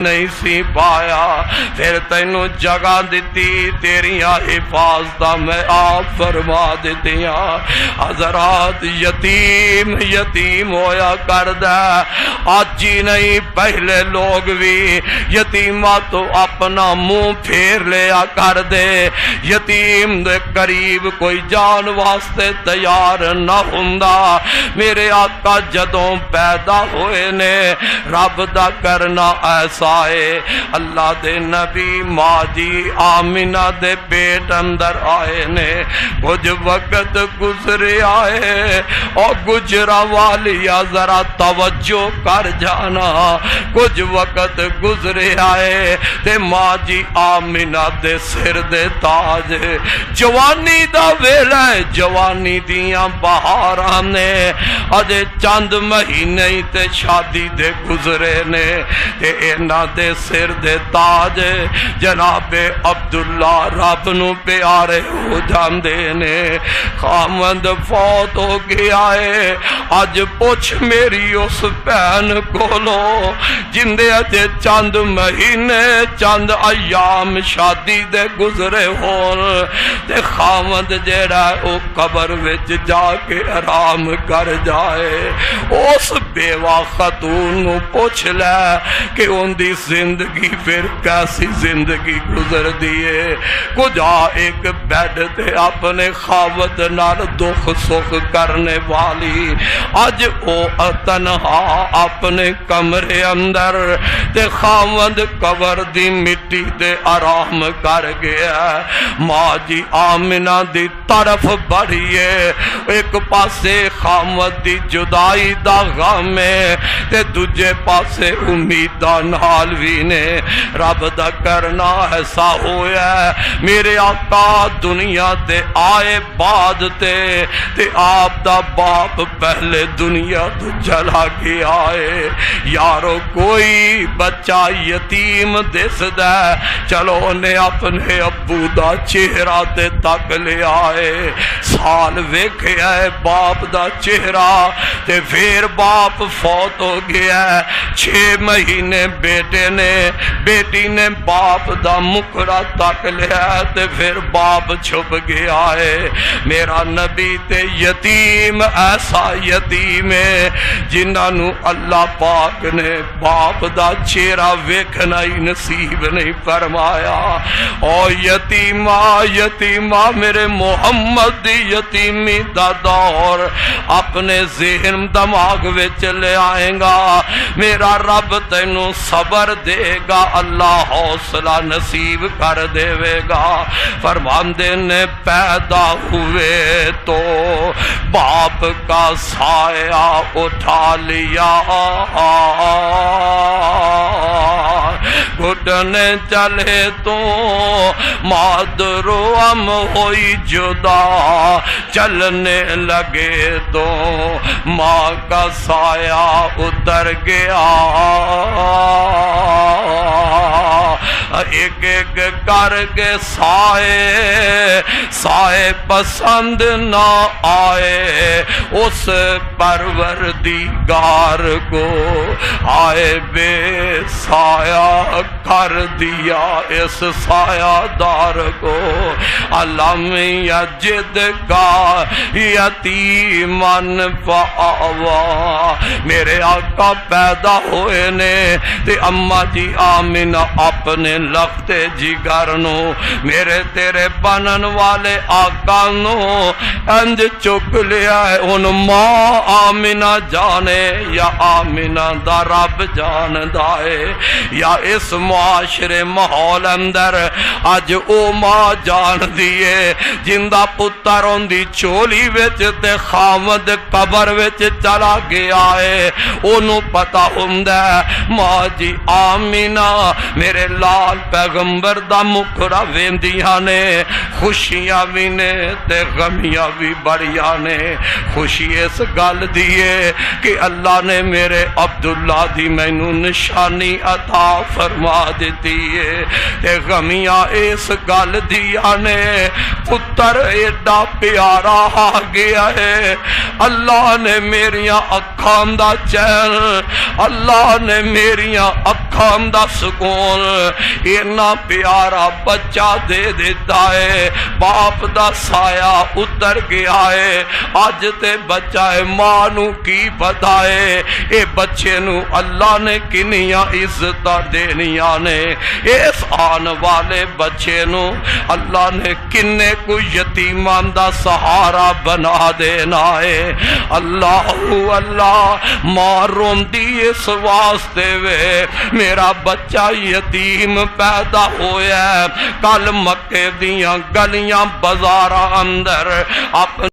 نہیں سی پایا، پھر تینوں جگہ دیتی، تیریاں حفاظتاں میں آپ فرما دیتیاں۔ حضرات یتیم ہویا کردہ، آج ہی نہیں پہلے لوگ بھی یتیمہ تو اپنا منہ پھیر لیا کر دے، یتیم دے قریب کوئی جان واسطے تیار نہ ہوندا۔ میرے آقا جدوں پیدا ہوئے نے، رب دا کرنا ایسا اللہ دے نبی ماں جی آمینہ دے پیٹ اندر آئے نے، کچھ وقت گزرے آئے اور گجرا والیا ذرا توجہ کر جانا، کچھ وقت گزرے آئے تے ماں جی آمینہ دے سر دے تاج، جوانی دا ویلا جوانی دیاں بہاراں نے، اجے چند مہینے تے شادی دے گزرے نے، تے اینا دے سر دے تاج جناب عبداللہ رب نو پیارے ہو جاندے نے۔ خامد فوت ہو گیا ہے، اج پوچھ میری اس بہن کولو جندے اجے چند مہینے چند ایام شادی دے گزرے ہون، تے خامد جیڑا او قبر وچ جا کے آرام کر جائے، اس بیوہ خاتون نو پوچھ لے کہ ان دی زندگی پھر کیسی زندگی گزر دیئے، کجا ایک بیڈ تے اپنے خاوت نال دکھ سکھ کرنے والی، آج او تنہا اپنے کمرے اندر تے خاوند قبر دی مٹی تے آرام کر گیا۔ ماں جی آمینہ دی طرف بڑھیے، ایک پاسے خاوند دی جدائی دا غم ہے تے دوجے پاسے امیدہ نال بھی نے، رب دا کرنا ایسا ہویا ہے۔ میرے آقا دنیا دے آئے بعد تے آپ دا باپ پہلے دنیا تو جلا کے آئے۔ یارو کوئی بچہ یتیم دس دے، چلو انہیں اپنے ابو دا چہرہ تے تک لے آئے، سال ویکھے آئے باپ دا چہرہ تے پھر باپ فوت ہو گیا ہے، 6 مہینے بیٹی نے باپ دا مکھڑا تک لیا تے پھر باپ چھپ گیا ہے۔ میرا نبی تے یتیم ایسا یتیم ہے جنہاں نو اللہ پاک نے باپ دا چہرہ ویکھنا ہی نصیب نہیں فرمایا۔ اور یتیمہ میرے محمد دی یتیمی دا دور اپنے ذہن دماغ وچ لے آئیں گا، میرا رب تینوں صبر دے گا، اللہ حوصلہ نصیب کر دے گا۔ فرماندے نے پیدا ہوئے تو باپ کا سایہ اٹھا لیا، گھٹنے چلے تو مادرو ام ہوئی جدا، چلنے لگے تو ماں کا سایہ اتر گیا، ایک ایک کر کے سائے پسند نہ آئے، اس پروردگار کو آئے بے سایہ کر دیا، اس سایہ دار کو علم یجد کا یتیمن فآوا۔ میرے آقا پیدا ہوئے نے تے اماں جی آمینہ اپنے لختے جگر نو میرے تیرے بنن والے آقا نو انج چک لیا ہے، ان ماں آمینہ جانے یا آمینہ دا رب جان دائے، یا اس معاشرے ماحول اندر اج او ماں جان دیئے جندہ پتر ان دی چولی وچ تے خامد قبر وچ چلا گیا ہے، انہوں پتا ہوندہ ماں جی آمینہ میرے لال پیغمبر دا مکھڑا ویندیاں نے، خوشیاں بھی نے تے غمیاں بھی بڑیاں نے۔ خوشی اس گل دیئے کہ اللہ نے میرے عبداللہ دی مینوں نشانی عطا فرما دیتی ہے، تے غمیاں اس گل دیاں نے پتر ایڈا پیارا آ گیا ہے، اللہ نے میریاں اکھاں دا چین، اللہ نے میریاں اکھاں قوم دا سکون اتنا پیارا بچہ دے دیتا ہے باپ دا سایہ اتر گیا ہے اج تے بچہ ہے ماں نو کی پتا ہے اے بچے نو اللہ نے کنیاں عزت دینیاں نے اس آن والے بچے نو اللہ نے کنے کو یتیمان دا سہارا بنا دینا ہے اللہ ماں روندی اس واسطے وے میرا بچہ یتیم پیدا ہویا ہے کل مکے دیاں گلیاں بازاراں اندر